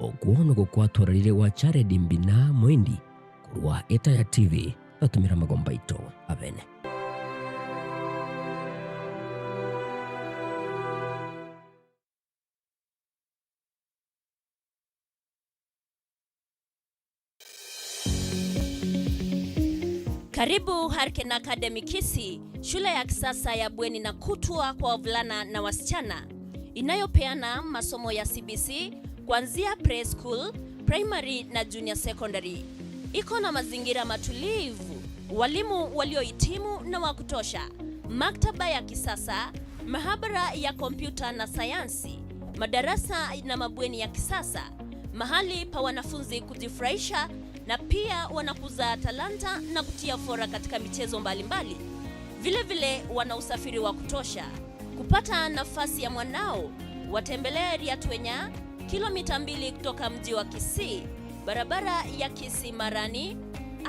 okuono gukwatorarire wa Charedi Mbina Mwendi kurwa Etaya TV atumira magomba ito abene. Karibu Harken Academy Kisii, shule ya kisasa ya bweni na kutwa kwa wavulana na wasichana inayopeana masomo ya CBC kuanzia preschool, primary na junior secondary. Iko na mazingira matulivu, walimu waliohitimu na wa kutosha, maktaba ya kisasa, mahabara ya kompyuta na sayansi, madarasa na mabweni ya kisasa, mahali pa wanafunzi kujifurahisha na pia wanakuza talanta na kutia fora katika michezo mbalimbali. Vile vile wana usafiri wa kutosha. Kupata nafasi ya mwanao, watembelee Riatwenya, kilomita 2 kutoka mji wa Kisii, barabara ya Kisii Marani,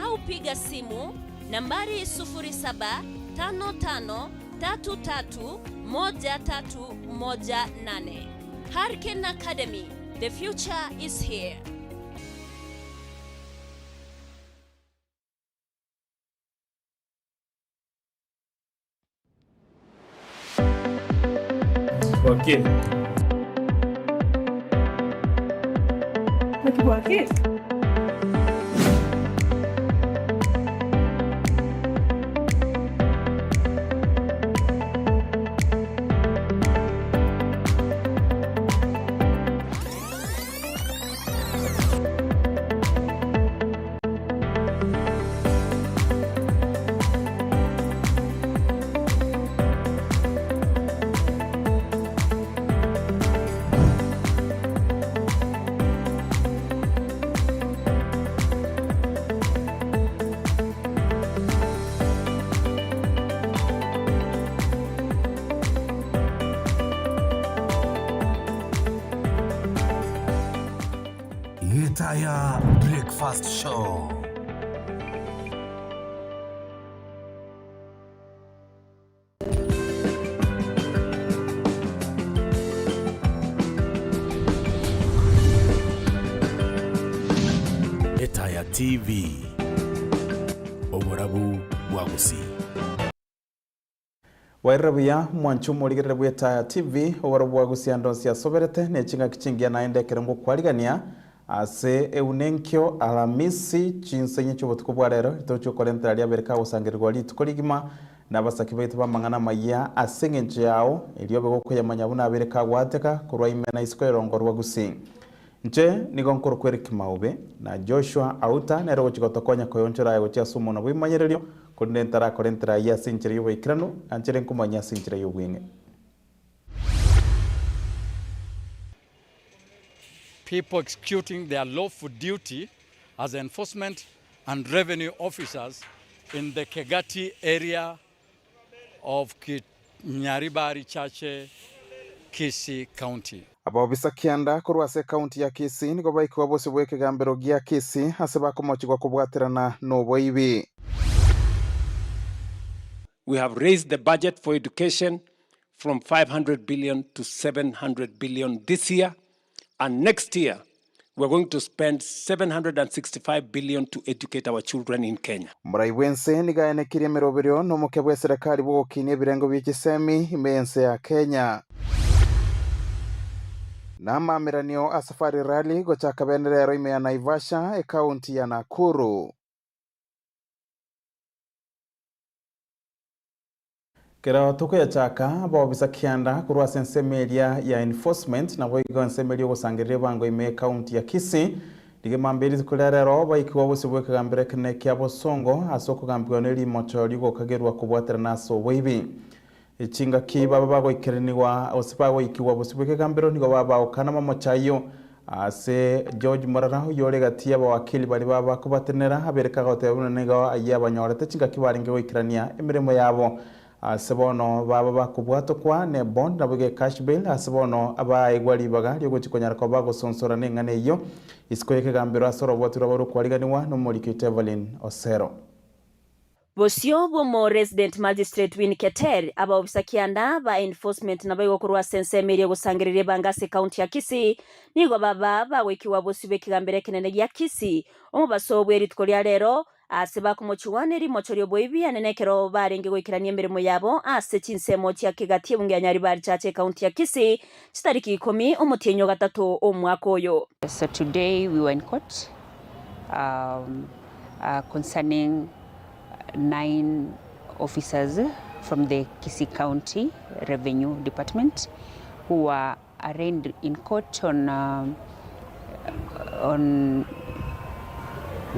au piga simu nambari 0755331318. Harken Academy, the future is here. Okay. Okay. Etaya Breakfast Show. Etaya TV. Oborabu Wagusi. Wairabuya mwanchumo ligere Etaya TV oborabu Wagusi andonsi asoberete nechinga kichingia naende kerengo kwaligania ase Eunenkio Alhamisi Chinsa Inye chobotuko bwa rero itocho korentera lya bereka usangirirwa lituko ligima nabasaki baitu bamangana maya asengenje yao eliyobe gokuyamanya buna bereka gwateka kurwa imena isiko erongorwa gusi nche nigonkoro kwa Erick Maobe na Joshua Auta nero gochigotokonya koyonchora ya gochia sumo na bwimanyereryo kundentara korentera ya sinchire yo ikirano anchere nkumanya sinchire yo bwinge. People executing their lawful duty as enforcement and revenue officers in the Kegati area of Nyaribari Chache, Kisii County. Abobisa kianda kurwase county ya Kisii niko baiko bose bweke gambero gia Kisii haseba komochigwa kubwaterana no ibi. We have raised the budget for education from 500 billion to 700 billion this year. And next year, we're going to spend 765 billion to educate our children in Kenya. Murai wense nigaene kirie meroberio no mukebwe serikali bwo kinie birengo by'ikisemi imense ya Kenya. Nama miranio asafari rally gochaka benderero ime ya Naivasha county ya Nakuru. Kera tuko ya chaka bobisa kianda kurwa sensemelia ya enforcement na boigo sensemelia gusangirira bango ime county ya Kisii dige mambiri kulerero baiko bose bweka gambere kene kyabo songo asoko gambiro neli mochori go kagerwa kubwatera naso weibi ichinga kiba bago ikereniwa osibago ikiwa bose bweka gambiro nigo baba okana mamochayo ase George Morara yore gatia wakili bali baba kubatenera abereka gotebuna nego ayabanyorete chinga kibaringe go ikirania emiremo yabo sebono baba bakubwato kwa ne bond nabuge cash bill asebono aba igwali baga lyo guchikonyara ko bago sonsora nengane iyo isikoyeke gambiro asoro bwatura baru kwaliganiwa no muri Evelyn Osero. Bosio bomo resident magistrate Eunenkio abaobisa kianda ba enforcement na baigo kurwa sense meria gusangirire bangase county ya Kisii nigo baba bawekiwa bosi bekigambere kinene ya Kisii omubasobwe eritko lya rero aseba kumuchuwaneri mochorio boibi anenekero barenge goikirania emirimo yabo ase chinsemo tia kigatie bunge anyari bari chache county ya Kisii chitariki 10 omutienyo gatatu omwaka oyo. So today we were in court concerning 9 officers from the Kisii County Revenue Department who were arraigned in court on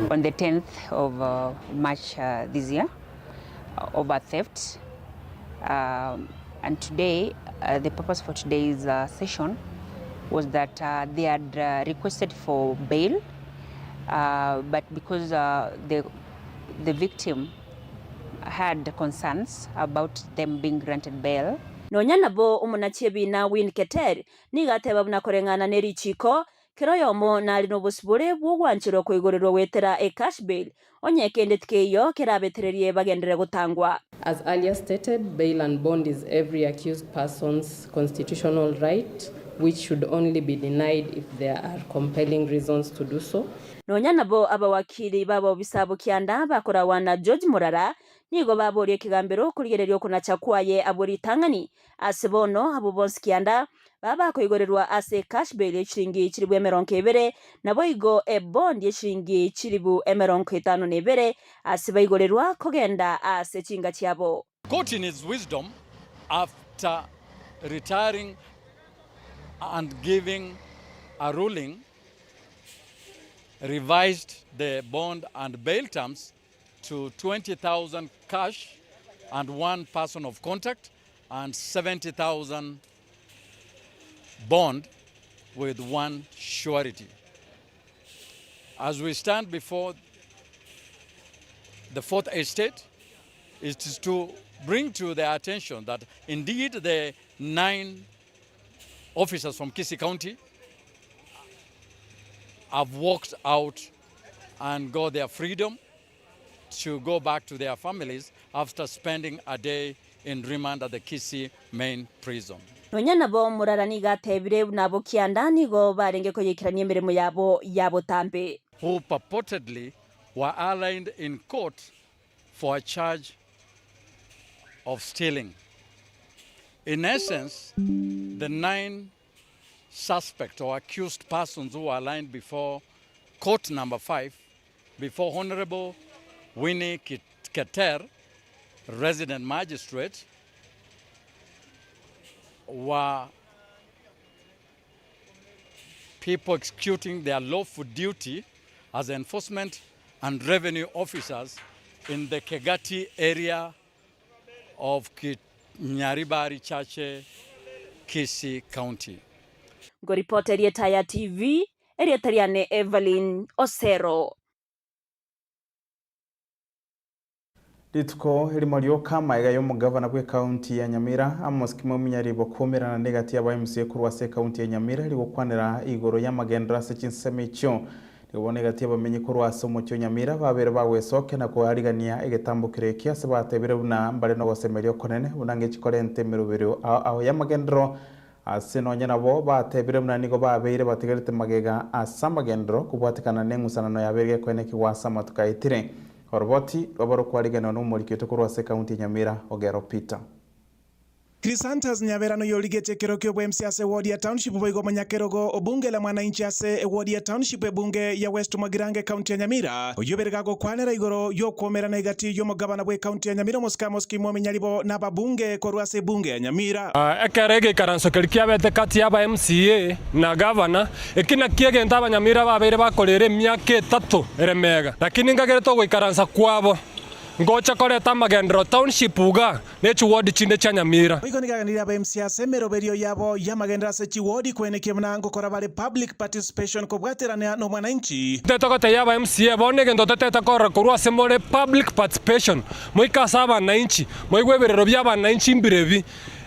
the 10th of March this year over theft. And today, the purpose for today's session was that they had requested for bail, but because the victim had concerns about them being granted bail. Nonyana bo umunachiebi na Eunenkio nigateba bunakorengana nerichiko kiroyomo nari nobusibure bwogwanchiro kwigorero wetera a cash bail onyekendetikeyo kirabetererie bagendere gutangwa. As earlier stated, bail and bond is every accused person's constitutional right, which should only be denied if there are compelling reasons to do so. Nonyana bo abawakili babo bisabo kianda bakora wana George Murara nigo baborie kigambero kurigererio kuna chakwaye abori tangani asebono abo bonskianda baba koigorerwa ase cash bail shilingi chiribu 200 nabo igo e bond shilingi chiribu 52 asibaigorerwa kogenda ase chinga chiabo. Court in its wisdom, after retiring and giving a ruling, revised the bond and bail terms to 20,000 cash and 1 person of contact and 70,000 bond with 1 surety. As we stand before the Fourth Estate, it is to bring to their attention that indeed the 9 officers from Kisii County have walked out and got their freedom to go back to their families after spending a day in remand at the Kisii main prison. Nonyana bo Murara nigatebire nabo kianda nigo barenge koyikirania emirimo yabo tambe. Who purportedly were arraigned in court for a charge of stealing. In essence, the 9 suspect or accused persons who are lined before court number 5, before Honorable Eunenkio, resident magistrate, were people executing their lawful duty as enforcement and revenue officers in the Kegati area of Nyaribari Chache, Kisii County. Go report Erietaya TV, Erietariane Evelyn Osero. Litko rimorioka maiga yo mugavana kwe county ya Nyamira Amos Kimuminyaribo kumirana negati ya MCA kurwa se county ya Nyamira ligokwanira igoro ya magendra se chinseme icho ligobonegati abamenye kurwa se umucyo Nyamira babere bawesoke na ko arigania egetambukire kia se batebere buna mbare no gosemerio konene unange chikorente mirubiro aho ya magendro asenonya nabo batebere buna nigo babeire bategerete magega asamagendro kubwatikana nengusanano yaberege kwene kiwasa matukaitire Orboti babaro kwarigana no murikete kurwa se county Nyamira Ogero Peter. Krisantas nyaverano yoligete kerokyo bwemsi ase ward ya township boigo manyakerogo obunge la mwananchi ase ward ya township ebunge ya West Magirange county ya Nyamira oyobergago kwanera igoro yo kwomera na igati yo mugabana bwe county ya Nyamira moski mwomenyalibo na babunge korwa se bunge ya Nyamira ekerege karanso kelikia bete kati ya ba MCA na governor ekina kiege ndaba Nyamira babere bakorere myaka 3 eremega lakini ngagereto gwikaransa kwabo ngocha koreta magendro township uga nechu ward chinde cha Nyamira Oigo nigaganira ba MCA semeroberio yabo ya magendra se chi ward kweneke mnango kora bale public participation kobwaterana no mwananchi Tetokote ya ba MCA bonege ndoteta kora kurwa semore public participation moika saba na inchi moigweberero bya ba na inchi mbirebi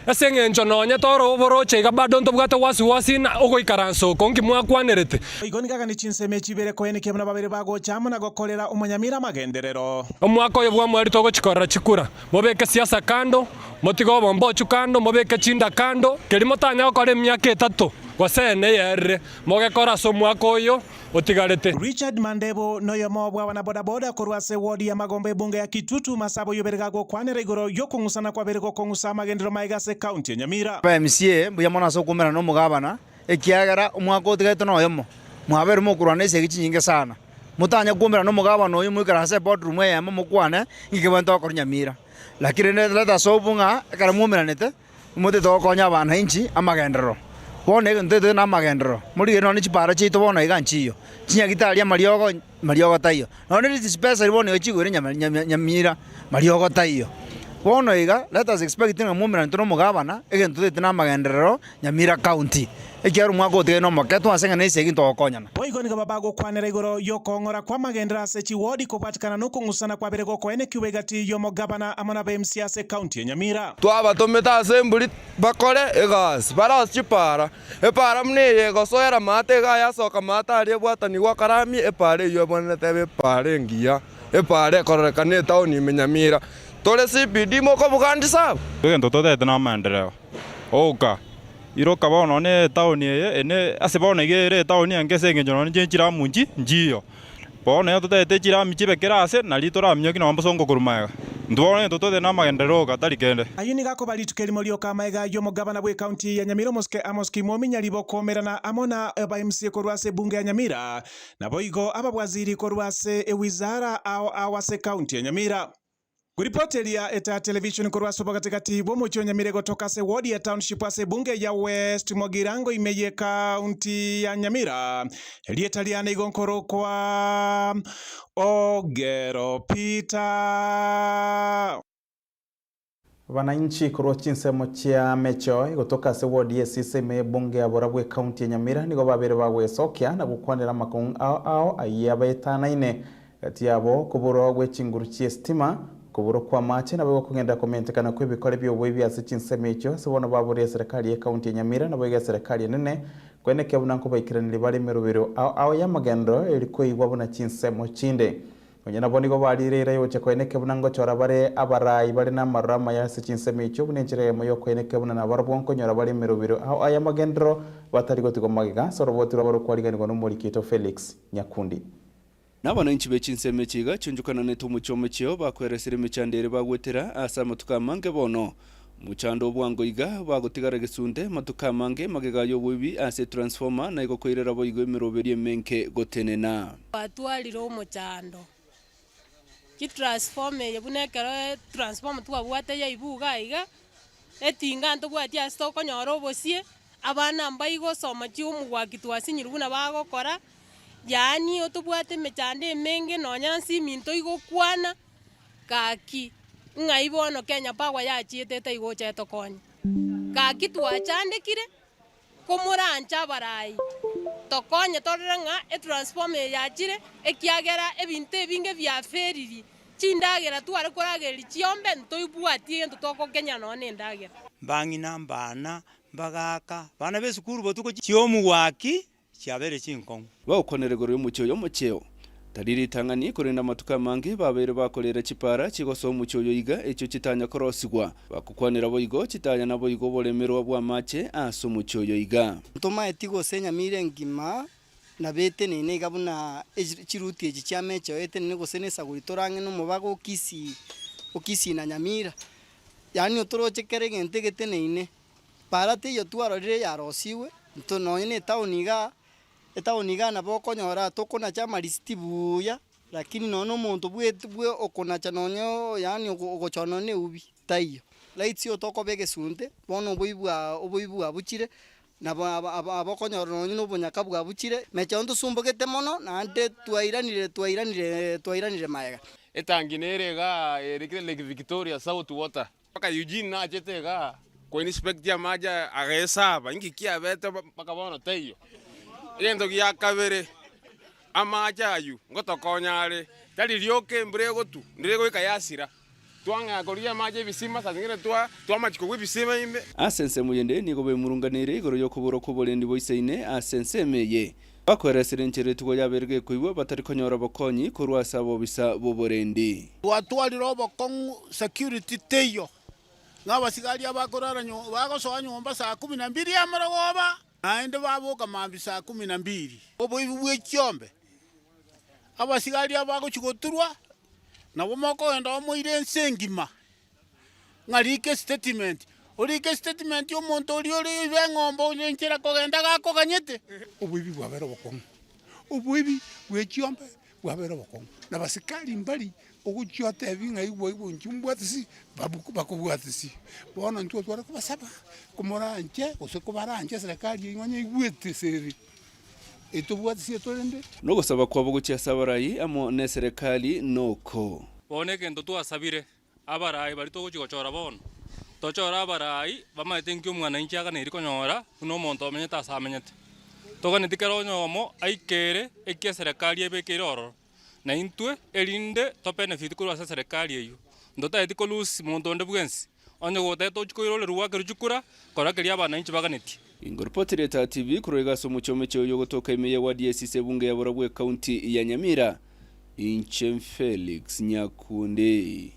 ase ng'encho nonye toro oboroche iga bado ntobwate wasiwasi na ogoikaranso konki mwakwanerete igoni gaga ni Chinsa mechibere koeneke muna babere bagochama na gokorera umanyamira magenderero omwaka oyo bwa mweri togochikorera chikura mobeke siasa kando motigo bombochu kando mobeke chinda kando keri motanya gokora emiaka 3 gwasene yerre mogekora so mwaka oyo otigarete. Richard Mandebo noyo mobwa wana bodaboda korwase wodi ya Magombe bunge ya Kitutu masabo yobergago kwanera igoro yokungusana kwa berego kungusa magendero maigase county ya Nyamira. MCA buya mona so kumera no mugabana ekiagara umwaka otigaito no yomo mwabere mukurwana ise gichinyinge sana mutanya kumera no mugabana oyo muikarase boardroom ya mukwane ngikebanta okor Nyamira lakini leta so bunga kara mumeranete muti to konya bana inchi amagendero bone ntete na magendero muri no ni chipara chito bona iganchiyo chinya gitaria mariogo tayo no ni dispenser bone chigure Nyamira mariogo tayo bono iga let us expect nga mumira ntono mugabana egento tete na magendero Nyamira county ekiaru mwako otige no maketo asenga nese eginto okonyana boigoni ga babago kwanera igoro yokongora kwa magendera se chiwodi kopatikana no kungusana kwa berego koene kiwegati yomo gabana amana BMC ase county ya Nyamira twaba tometa assembly bakore egas bara chipara epara mneye gosoera mate ga yasoka mata ari bwatani gwa karami epare yo bonne tebe pare ngia epare korekane town ni Nyamira tole CPD moko bugandi sab egento totete na maendeleo oka iroka bono ne town ye ene ase bono igere town angese ngenyo nje chira munji njiyo bono yo totete chira michibe kerase na litora mnyoki no mbosongo kurumaga ndwone totete na maendeleo gatari kende ayuni gako balitukeri molio kama ega yo mugabana bwe county ya Nyamira moske amoski mominya libo komerana amona BMC korwase bunge ya Nyamira na boigo ababwaziri korwase wizara awase county ya Nyamira. Kuripotelia eta television korwaso katikati bomo chonya mirego toka se wodi ya township ase bunge ya West Mogirango imeye county ya Nyamira elietaliana igonkoro kwa Ogero Peter. Wananchi kurwa chinsemo chia mecho kutoka se wodi ya siseme bunge ya Borabwe county ya Nyamira nigo babere bawe sokya na gukwanira makung ao ayaba etana ine kati yabo kuburo gwe chinguru chiestima kuburo kwa mache na bwo kugenda komentekana kwe bikore byo bwe ase chinsemo echo sebona babure serikali ya county ya Nyamira na bwo serikali nene kwene kebuna ko bayikiranire bari merubiro ao ya magendo eliko igwabona chinsemo chinde onyana bonigo balirera yoche kwene kebuna ngo chora bare abarai bari na marama ya ase chinsemo echo bunenjere moyo kwene kebuna na barbonko nyora bari merubiro ao ya magendo batari gotigo magiga sorobotiro baro kwariganirwa no Morikito Felix Nyakundi. N'abananchi b'Chinsemo chiga chunjukana neto muchomo chyo bakweresere michandere bagwetera asa matukamange bono muchando bwango iga bagotigara gesunde matukamange magegayo bwibi ase transformer na iko koirera boigo emiroberi menke gotenena batwaliro muchando ki transformer yebunekero transformer twabwate ya ibuga iga etinga nto bwati asto konyoro bosie abana mbaigo soma chi umugwaki twasinyirubuna bagokora yani otubwate mechande menge nonyansi minto igokwana kaki ngaibono Kenya Power yachietete igocheto konya kaki twachandikire komurancha barai tokonye torenga transformer yachire ekiagera ebintu ebinge bya feriri chindagera tware korageri chiombe ntoibwatie ntotoko Kenya none ndagera bangi nambana bagaka bana besukuru botuko chiomugwaki cyabere chinkongo bakonerego ryo mucyo mucyo tariri tangani korenda matuka mangi babere bakolera chipara chigoso mucyo yiga echo chitanya korosigwa bakukwanira boigo chitanya na boigo bolemerwa bwa mache aso mucyo yiga ntoma etigo senya mire ngima na bete nene gabuna chiruti echi chamecho ete nene gosenesa guritorange no mubago okisi na Nyamira yani otoroche kerege gete nene parate yo twarorire yarosiwe ntonoine tauniga etauniga na bokonyora tokona chama listibuya lakini nono muntu bwe okona chanonyo yani ogochono ne ubi tayo laitsi otoko bege sunte bono oboibua buchire na abokonyora nonyo no bunyaka bwa buchire mechondo sumbogete mono na ante twairanire maega etanginerega erikire Lake Victoria South Water paka Eugene na chetega ko inspect ya maja agesaba ingikia bete paka bono tayo yendo ya kabere amaja ayu ngotokonyare tali ryoke mbrego tu ndirego ikayasira twangakoria maje bisima saa zingine twamachikogwe bisima ime asense muyende nigo bemurunganire igoro yo kuburo kuborendi boiseine asense meye bakweresere nchere tugo yaberge kuiwa batari konyora bokonyi kurwasa bo bisa boborendi watwalira obokong security teyo ng'abasigari abakorara bagosoa nyumba saa 12 ya marogoba naende baboka mambi saa 12 obuibi bw'ekiombe abasigari abagochigoturwa nabo mokoenda omoire ensengima ng'arike statement orike statement y'omonto ori beng'ombe orenchera kogenda gakoganyete obuibi bwabera obokong obuibi bw'ekiombe bwabera obokong nabasikari mbali oguchota ebinga igwo nchumbwatisi bakubwatisi bona ntwo twara kubasaba kumoranje kubaranje serikali ingonye igwete seri etubwatisi etolende no gusaba kwabo gucia sabarai amo ne serikali noko boneke ndo twasabire abarai bari toguchigochora bono tochora abarai bamaete omwana inchiaga neri konyora no monto amenyeta asamenyete togane tikero nyomo aikere ekia serikali ebekere ororo na intwe erinde to benefit kurwa sa serikali eyo ndota etiko lusi muntu nde bwensi onye goteto chikoirole ruwa keruchukura korakeria abana inchi baganeti ingorpotire ta TV kurega so muchome cyo yo gotoka imeye wa DSC bunge ya Borabwe county ya Nyamira inche Felix Nyakunde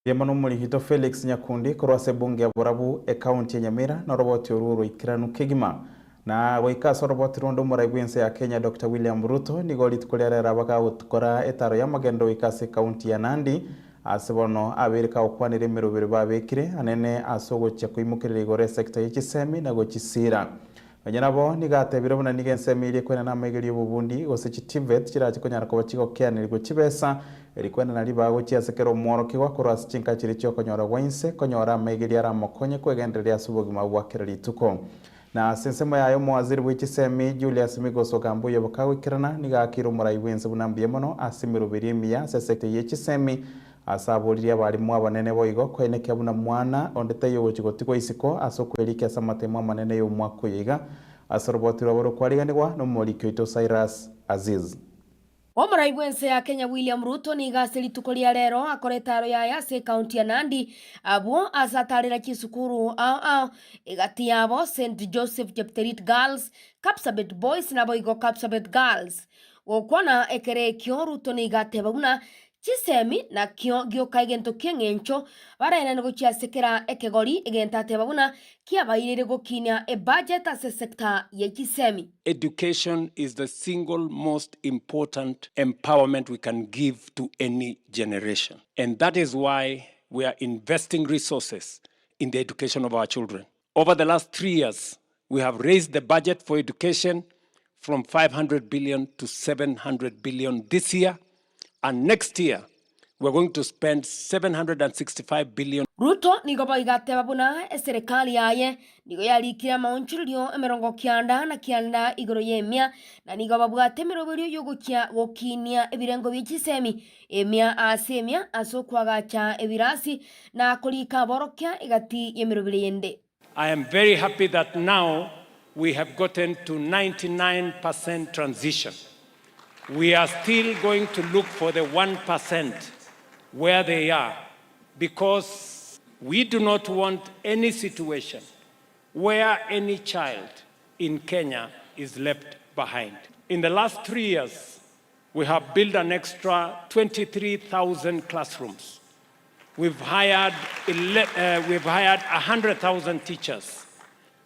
Yemano muri hito Felix Nyakundi kurwa bunge ya Borabu county ya Nyamira na roboti oruro ikiranu kegima na waikaso roboti rondo muraibuense ya Kenya Dr. William Ruto ni goli tukolera baka utkora etaro ya magendo ikase county ya Nandi asibono abereka okwanire mirubiri babekire anene asogo cya kwimukirira igore sector y'ikisemi na gochisira banyarabo nigatebire buna nigensemi iri kwena namegeri y'ububundi gose chitivet kiraje konyara ko bachiko kyanire go chibesa eri kwena nali bago chiasekero moro kiwa kurasi chinka chiri cyo konyora wense konyora megeri ara mokonye kwegenderia subogima bwakirari tuko na sensemo yayo mwaziri w'ikisemi Julius Migoso Gambuye bakawikirana nigakira muraibuense bunambiye mono asimirubiri miya sector y'ikisemi asaburiria barimu abanene boigo kweneke buna mwana ondete yo chigotiko isiko asokwerike asamatemo manene yo mwako yiga asorobotiro boro kwariganirwa no morikyo ito Cyrus Aziz Omuraibuense ya Kenya William Ruto ni gasiri tukolia rero akoretaro ya yase county ya Nandi abo asatarira kisukuru igati yabo St Joseph Jepterit Girls Kapsabet Boys na boigo Kapsabet Girls okwana ekerekyo Ruto ni gateba buna chisemi na kyo gyokaigento kengencho barene ngo chiasekera ekegori egenta babuna kia bairire gokinya e budget as a sector ye chisemi. Education is the single most important empowerment we can give to any generation, and that is why we are investing resources in the education of our children. Over the last 3 years, we have raised the budget for education from 500 billion to 700 billion this year. And next year, we're going to spend 765 billion. Ruto nigo baigate babuna serikali yaye nigo yalikira maunchulio emerongo kianda na kianda igoro yemia na nigo babwate merobero yogukia gokinia ebirengo bichisemi emia asemia asokwagacha ebirasi na kolika borokya igati yemerobere yende. I am very happy that now we have gotten to 99% transition. We are still going to look for the 1% where they are, because we do not want any situation where any child in Kenya is left behind. In the last 3 years, we have built an extra 23,000 classrooms. We've hired 100,000 teachers.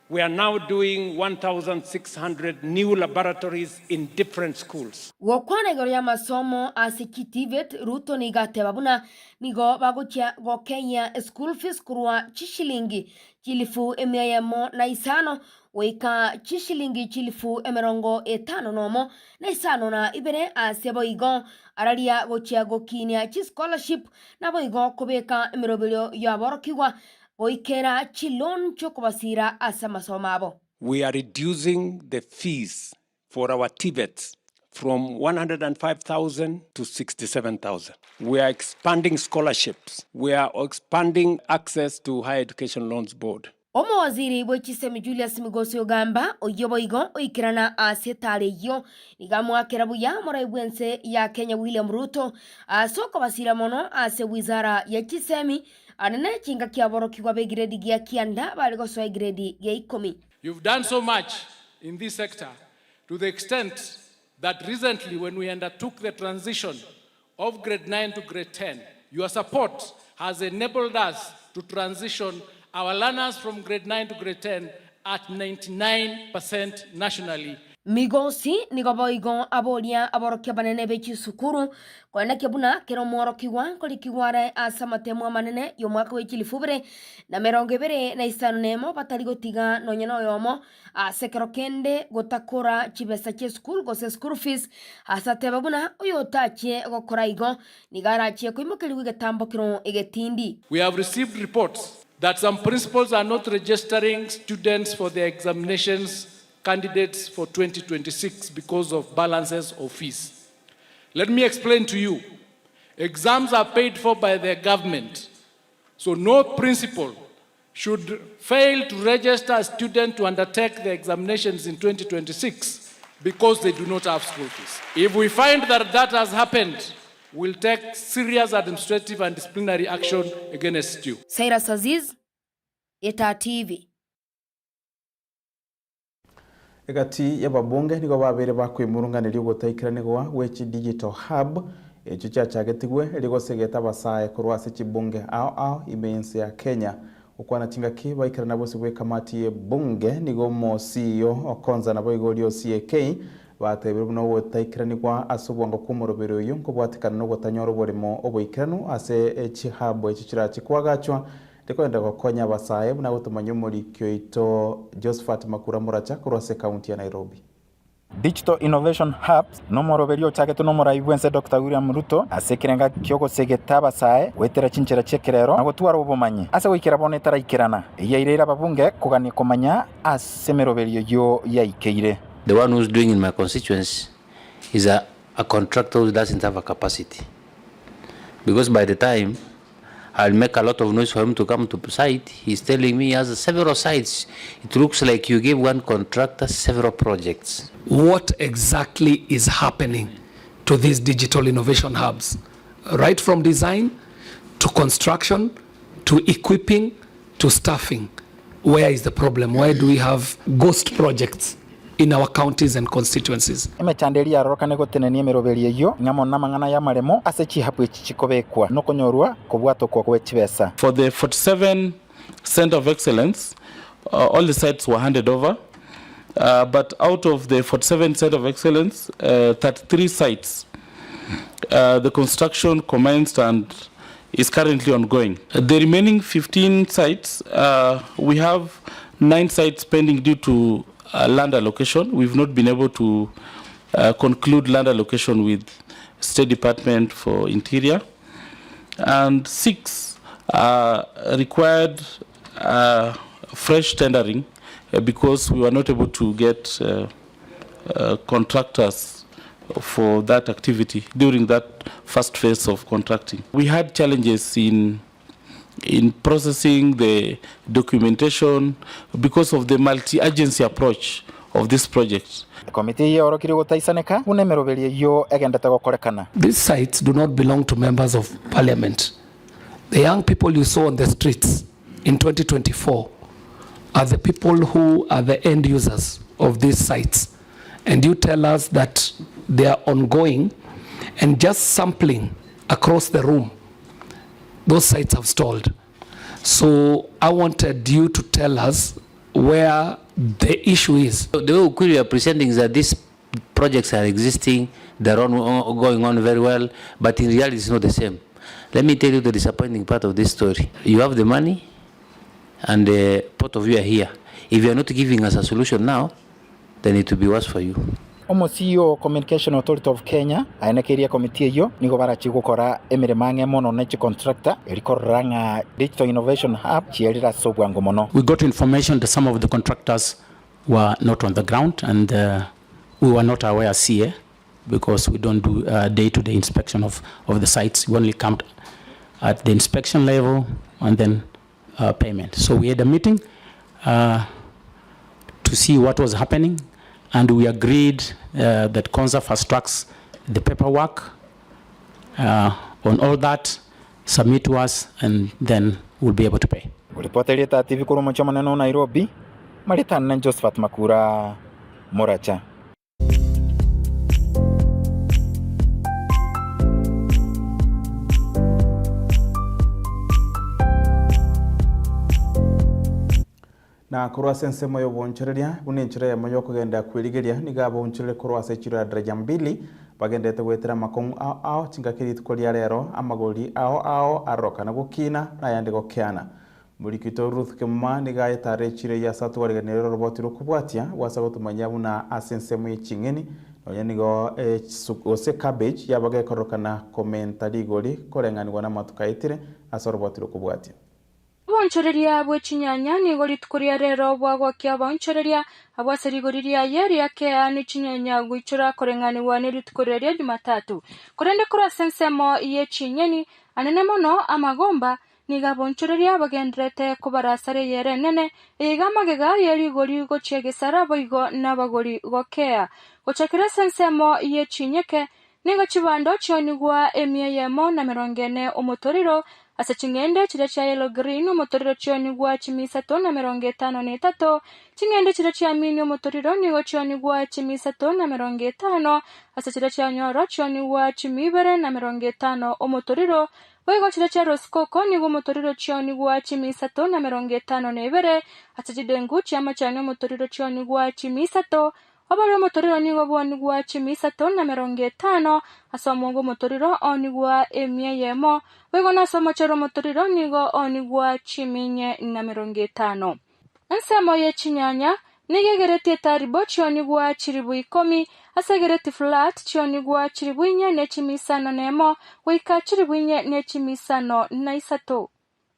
We are now doing 1,600 new laboratories in different schools. Wokwana igoro ya masomo asikitivet Ruto ni gateba buna nigo bagocha gokenya school fees kurwa chishilingi chilifu emeyamo na isano weka chishilingi chilifu emerongo etano nomo na isano na ibere asebo igo araria gocha gokinia chi scholarship na boigo kubeka emerobelyo ya borokiwa oikera chilon chokobasira asamasomabo. We are reducing the fees for our TVETs from 105,000 to 67,000. We are expanding scholarships. We are expanding access to higher education loans board. Omo waziri bwechisemi Julius Migosi ogamba oyoboigo oikirana asetare yo nigamwakira buya moraibwense ya Kenya William Ruto asoko basira mono ase wizara ya chisemi anene chinga kiaboro kigwa be grade gia kianda bali goso grade ya 10. You've done so much in this sector to the extent that recently when we undertook the transition of grade 9 to grade 10, your support has enabled us to transition our learners from grade 9 to grade 10 at 99% nationally. Migosi nigoboigo aboria aborokia banene bechi sukuru kwenda kebuna kero moro kiwa kolikiware asamatemo manene yo mwaka w'ekilifubire na 2025 nemo bataligotiga nonyeno yomo asekero kende gotakora chibesa che school gose school fees asateba buna oyotache gokora igo nigarachie koimokeliwe getambo kiro egetindi. We have received reports that some principals are not registering students for their examinations candidates for 2026 because of balances of fees. Let me explain to you. Exams are paid for by the government, so no principal should fail to register a student to undertake the examinations in 2026 because they do not have school fees. If we find that that has happened, we'll take serious administrative and disciplinary action against you. Cyrus Aziz, ETA TV. Egati y'ababunge nigo babere bakwimurunganira gutaikiraniwa wechi digital hub echo cyacagetigwe rigosegeta basaye kurwase kibunge ao imense ya Kenya ukwana tingaki baikirana bose bwe kamati ye bunge nigo mosiyo okonza nabo igolio CAK batebere buno gutaikiraniwa asobongo kumurobero yo ngo bwatikana no gutanyoro borimo oboikirano ase echi hub echo kirachi kwagachwa Dekwenda konya basaye buna gutumanya muri kyoito Josephat Makura Muracha kurose county ya Nairobi. Digital Innovation Hubs no moroberio chageto no moraibwense Dr. William Ruto asekirenga kyoko segeta basaye wetera chinchera chekerero nago twara ubumanye ase wikira bone taraikirana yeirera babunge kugani komanya asemeroberio yo yaikeire. The one who's doing in my constituency is a contractor who doesn't have a capacity, because by the time I'll make a lot of noise for him to come to the site. He's telling me he has several sites. It looks like you gave one contractor several projects. What exactly is happening to these digital innovation hubs? Right from design to construction to equipping to staffing. Where is the problem? Why do we have ghost projects in our counties and constituencies? Emechanderia roka nego tenenie meroberie yo ngamo namangana ya maremo asechi hapwe chichikobekwa no konyorwa kobwato kwa kwechibesa. For the 47 Center of Excellence, all the sites were handed over, but out of the 47 Center of Excellence, 33 sites, the construction commenced and is currently ongoing. The remaining 15 sites, we have 9 sites pending due to land allocation. We've not been able to conclude land allocation with State Department for Interior, and 6 required fresh tendering because we were not able to get contractors for that activity during that first phase of contracting. We had challenges in processing the documentation because of the multi-agency approach of this project. These sites do not belong to members of parliament. The young people you saw on the streets in 2024 are the people who are the end users of these sites. And you tell us that they are ongoing, and just sampling across the room, those sites have stalled. So I wanted you to tell us where the issue is. The query we are presenting is that these projects are existing, they're going on very well, but in reality it's not the same. Let me tell you the disappointing part of this story. You have the money, and both of you are here. If you are not giving us a solution now, then it will be worse for you. Omosiyo Communication Authority of Kenya aenekeria committee yo nigo barachi gukora emeremange mono nechi contractor erikoranga Digital Innovation Hub chierira sobwango mono. We got information that some of the contractors were not on the ground, and we were not aware CA because we don't do day-to-day inspection of the sites. We only come at the inspection level and then payment. So we had a meeting to see what was happening, and we agreed that Konza fast tracks the paperwork on all that, submit to us, and then we'll be able to pay. Ulipotelea TV kurumo cha maneno Nairobi, Maritana na Josephat Makura, Moracha. Na kurwase nsemo yo bonchereria bunenchire yamoyo kugenda kwirigeria nigabo bonchire kurwase chiro daraja 2 bagendete gwetera makongu ao tingakiri tukolia rero amagoli ao aroka na gukina na yande gokiana Murikito Ruth Kemma nigaye tare chire ya satu wariganero roboti rukubwatia wasa gutumanya buna asensemo y'ikingeni nonya nigo ose cabbage yabaga korokana commentary goli korenganirwa na matukaitire asa roboti rukubwatia bonchoreria bwe chinyanya ni goli tukuria rero bwagwa kya bonchoreria abwaseri goliria yeri yake ani chinyanya gwichura korenganirwa ni tukuria Jumatatu kurende kura sensemo ye chinyeni anene mono amagomba niga bonchoreria bagendrete kubarasare yere nene igamagega yeri goli gochegesara boigo nabagoli gokea gochakira sensemo ye chinyeke niga chibando chonigwa emiyemo na merongene omotoriro asa chingende chira cha yellow green omotoriro chonigwa chimisato na meronge 53 chingende chira cha mini omotoriro nigo chonigwa chimisato na meronge 5 asa chira cha nyoro chonigwa chimibere na meronge 5 omotoriro Wego chira cha roskoko nigo motoriro chonigwa chimisato na meronge 5 nebere asa chidengu chama chano motoriro chonigwa chimisato Obaro motoriro nigo bonigwa chimisato na meronge 5 asa mongo motoriro onigwa emiyemo wego na somo chero motoriro nigo onigwa chiminye na meronge 5 Ansemo ye chinyanya nigegereti taribo chonigwa chiribu 10 asa gereti flat chonigwa chiribu 4 ne chimisano nemo wika chiribu 4 ne chimisano na isato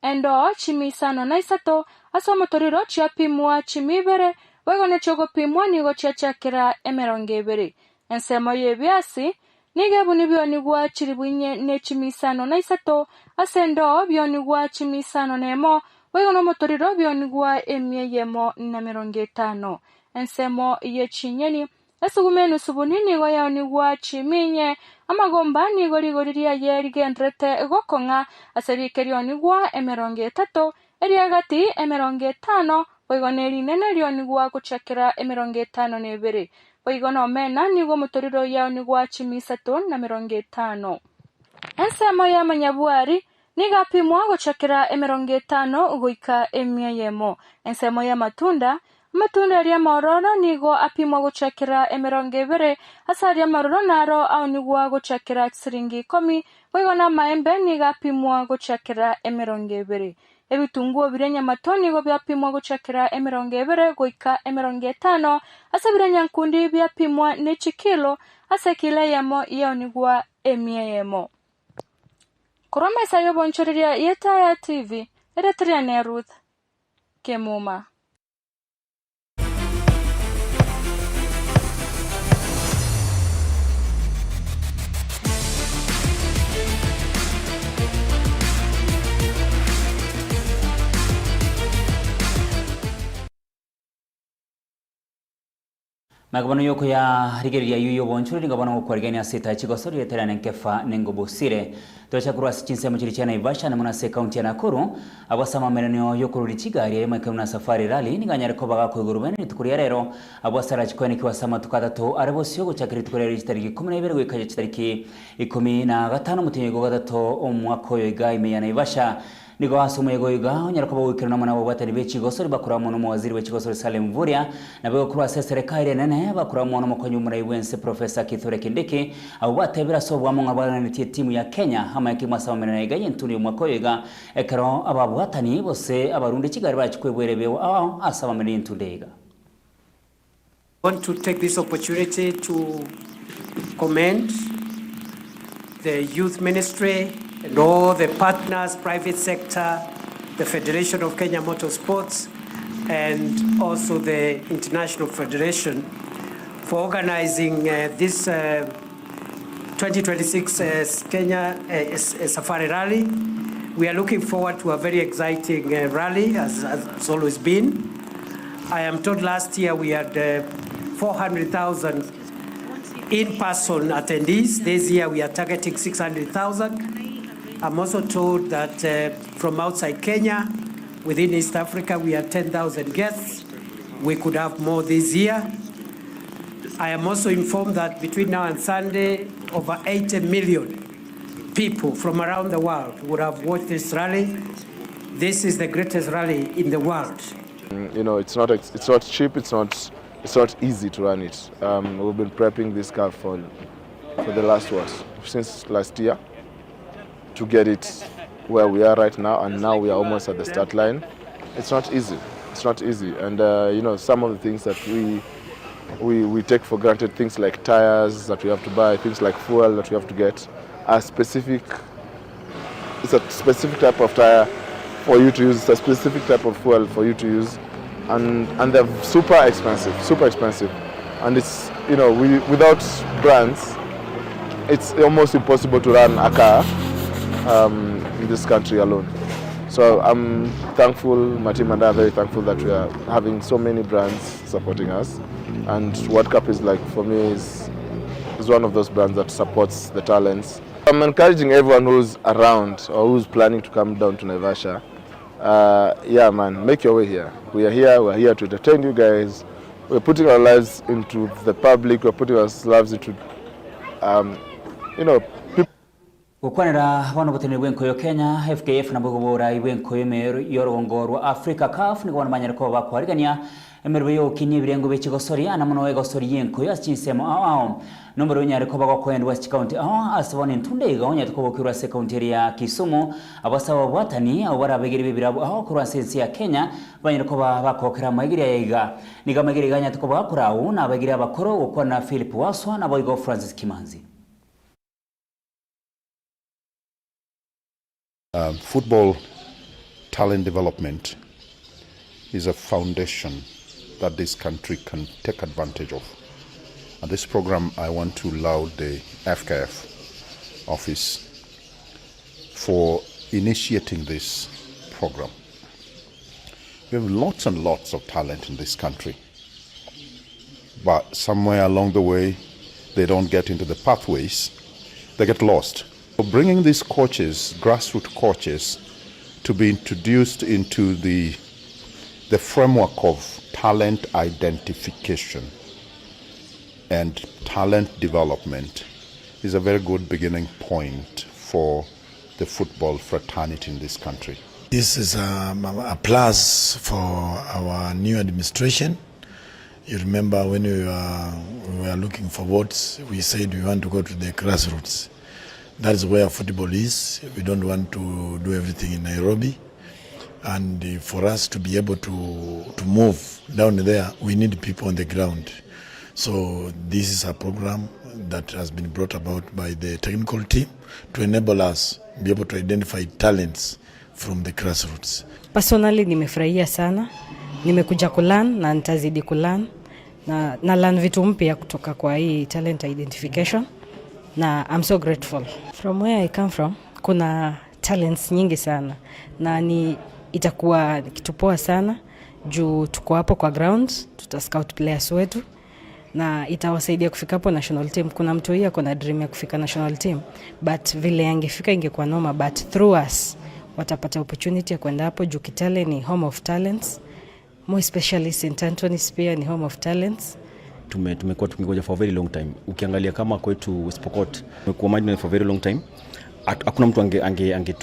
endo chimisano na isato asa motoriro chiapimwa chimibere Wego ne chogo pimwa nigo chachakira emeronge bere. Ensemo ye biasi, nige bunibyo nigwa chiribunye ne chimisano na isato, asendo byo nigwa chimisano nemo, wego no motoriro byo nigwa emiyemo na meronge 5. Ensemo ye chinyeni, esugumenu subuni nigo ya nigwa chiminye, amagomba nigo rigoriria ye rigendrete gokonga, asarikeri onigwa emeronge 3, eriagati emeronge 5, Waigoneri nene rio nigwa kuchakira emeronge 5 nebere. Waigono mena nigo motoriro yao nigwa chimisato na meronge 5. Ensemo ya manyabuari niga pimwa kuchakira emeronge 5 ugoika emiyemo. Ensemo ya matunda ya maroro nigo apimwa kuchakira emeronge bere. Asari ya maroro naro au nigwa kuchakira siringi 10. Waigona maembe niga pimwa kuchakira emeronge bere. Ebitunguo birenya matoni go byapimwa guchakira emeronge bere goika emeronge 5 asa birenya nkundi byapimwa ne chikilo asa kila yamo yonigwa emiyemo Koroma sayo bonchoreria yeta ya TV eretria ne Ruth Kemuma Magabano yoko ya rigeria yuyo bonchuri ngabano okwarigani asita Chigosori eterane Kefa Nengo Bosire tocha Alhamisi Chinsa Inye Naivasha na munase kaunti ya Nakuru abasama merenyo yoko rulichigari ya makuna safari rally niganyare ko baga ko gurubene tukuri rero abasara chikone kiwasama tukadato arabosyo guchakiri tukuri tariki 12 gwikaje tariki 15 mutinyo gadato omwako yoiga ime Naivasha Nigo asumu yego yuga nyarako wikirana mwana wabatani be Chigosori bakura mono waziri we Chigosori Salem Mvurya na bego kura serikali nene bakura mono mokonyu muri wense Professor Kithure Kindiki abo batebera so bwa monga bana timu ya Kenya ama yakimwa sawa mena igaye ntuni mwakoyega ekaro ababwatani bose abarundi Kigali bachikwebwerebewo asaba mena ntundega Want to take this opportunity to commend the youth ministry and all the partners, private sector, the Federation of Kenya Motorsports, and also the International Federation for organizing this 2026 Kenya Safari Rally. We are looking forward to a very exciting rally, as it's always been. I am told last year we had 400,000 in-person attendees. This year we are targeting 600,000. I'm also told that from outside Kenya, within East Africa, we have 10,000 guests. We could have more this year. I am also informed that between now and Sunday, over 80 million people from around the world would have watched this rally. This is the greatest rally in the world. You know, it's not cheap. It's not easy to run it. We've been prepping this car for the last since last year to get it where we are right now, and now we are almost at the start line. It's not easy. It's not easy, and you know, some of the things that we take for granted, things like tires that we have to buy, things like fuel that we have to get, are specific. It's a specific type of tire for you to use. It's a specific type of fuel for you to use, and they're super expensive, and it's, you know, without brands, it's almost impossible to run a car in this country alone. So I'm thankful, my team and I are very thankful that we are having so many brands supporting us, and World Cup is, like, for me, is one of those brands that supports the talents. I'm encouraging everyone who's around or who's planning to come down to Naivasha. Yeah, man, make your way here. We're here to entertain you guys. We're putting our lives into the public. We're putting our lives into, you know, people. Gukwanira bano gutenera gwenkoyo Kenya FKF na bugubura igwenkoyo meru yorongorwa Africa CAF ni gwana manyariko bakwarigania emerwe yo kinye birengo be Chigosori ana muno we Gosori yenkoyo achinsemo nombero nyariko bagokwenda West County asabone ntunde gaonya tukobokirwa se county ya Kisumu abasaba bwatani abarabegere bibirabo kurwa sensi ya Kenya banyariko bakokera magiri yiga niga magiri ganya tukobakura una abagiri abakoro gukwana Philip Waswa na boygo Francis Kimanzi. Football talent development is a foundation that this country can take advantage of. And this program, I want to laud the FKF office for initiating this program. We have lots and lots of talent in this country, but somewhere along the way, they don't get into the pathways, they get lost. Bringing these coaches, grassroots coaches, to be introduced into the framework of talent identification and talent development is a very good beginning point for the football fraternity in this country. This is a plus for our new administration. You remember when we were looking for votes, we said we want to go to the grassroots. That is where football is. We don't want to do everything in Nairobi. And for us to be able to move down there, we need people on the ground. So this is a program that has been brought about by the technical team to enable us to be able to identify talents from the grassroots. Personally, nimefurahia sana. Nimekuja kulearn na nitazidi kulearn. Na learn vitu mpya kutoka kwa hii talent identification. Na I'm so grateful. From where I come from, kuna talents nyingi sana. Na itakuwa kitu poa sana juu tuko hapo kwa grounds, tutascout players wetu na itawasaidia kufika hapo national team. Kuna mtu yeye akona dream ya kufika national team, but vile angefika ingekuwa noma, but through us watapata opportunity ya kwenda hapo juu Kitale ni home of talents. More especially St. Anthony's pia ni home of talents. Tumekuwa tukingoja for a very long time. Ukiangalia kama kwetu West Pokot, tumekuwa mind for a very long time. Hakuna mtu ange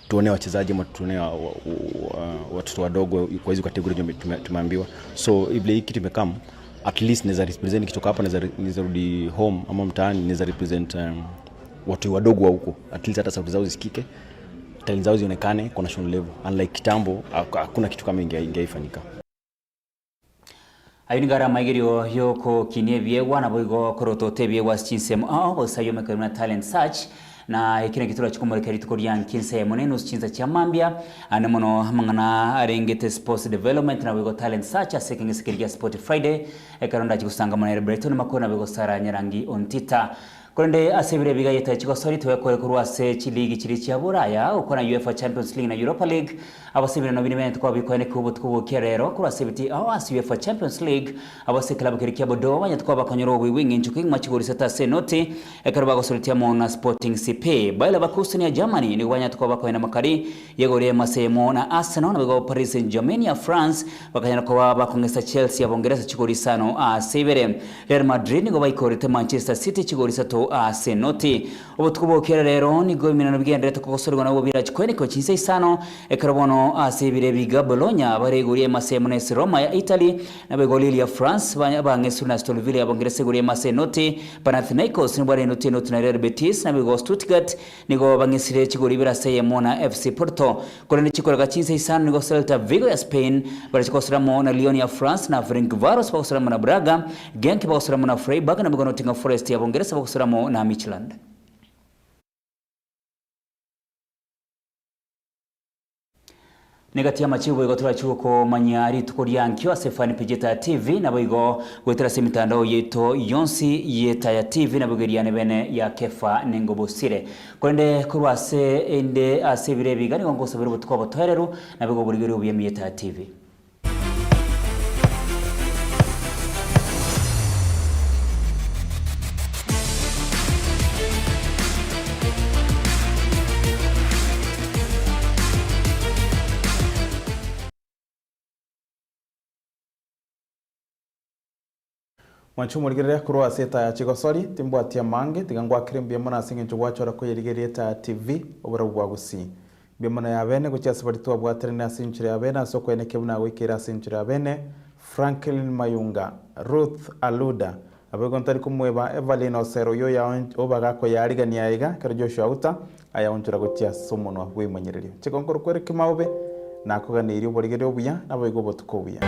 tuone wachezaji ama tuone watoto wadogo kwa hizo kategoria tumeambiwa. So ile hiki tumekam at least naweza represent kitoka hapa, naweza rudi home ama mtaani, naweza represent watu wadogo wa huko. At least hata sauti zao zisikike, talent zao zionekane kwa national level. Unlike kitambo hakuna kitu kama ingeifanyika. Ayunigara maigerio yoko kinevyewa na boigo korotote byewa chinsemo bosayo mekaruna talent search na ikina kitura chikomoreka ritukorian kinsa ya moneno chinsa cha mambia anemono mangana arengete sports development na boigo talent search asekinge sikiriya sport Friday ekaronda chikusanga monere Brighton makona boigo sara nyarangi ontita Konde asibire biga yeta Chigosori tuwe kurwa se chiligi chili chia buraya ukona UEFA Champions League na Europa League abasibire no binimento kwa bikwene kubu kerero kurwa sibiti awasi UEFA Champions League abase club kirikia bodo wanyat kwa bakanyoro wingi nchuking machigori seta senoti ekarba gosolitia mona Sporting CP baila bakusuni ya Germany ni wanyat kwa bakwena makari yegore masemo na Arsenal na bigo Paris Saint-Germain ya France bakanyana kwa bakongesa Chelsea ya Bongereza chigori sano asibire Real Madrid ni go baikorite Manchester City chigori sato asenoti obutkubo rero ni go minano bigendere tukosorwa nabo birachikweni ko Chinsa isano ekarabono asibire biga Bologna bareguriye masemones Roma ya Italy na begolili ya France bangesu na Aston Villa Bongereza guriye masenoti Panathinaikos ni bare noti na Real Betis na bego Stuttgart ni go bangesire chigori biraseye mona FC Porto koleni chikora Chinsa isano ni go Celta Vigo ya Spain barachikosra mona Lyon ya France na Ferencvaros bakosra mona Braga Genk bakosra mona Freiburg na bego Nottingham Forest ya Bongereza bakosra na Midtjylland. Negatia machibu igo turachuko ko manyari tukuryankyo asefani pijeta TV na bigo gwetera semitandao yeto yonsi yeta ya TV na bigeriane bene ya Kefa Nengo Bosire kwende kurwase ende asebire bigani ngo sabiro butwa botohereru na bigo burigero buyemi yeta ya TV. Mwanchumo ligere kurwa seta ya Chigosori timbwatia mange tigangwa krimbia mona singe chugwachora ko yirigereta TV obura bwagusi bimona ya bene gucha sabaritwa bwaterena sinchire ya bene soko eneke buna wikira sinchire ya bene Franklin Mayunga Ruth Aluda abegontari kumweba Evelyn Osero yo ya obaga ko yariga ni aiga karjo shauta aya onchura gucha somono wimanyirerio Chigonkoro Erick Maobe na koganiri oborigere obuya nabo igo botukobuya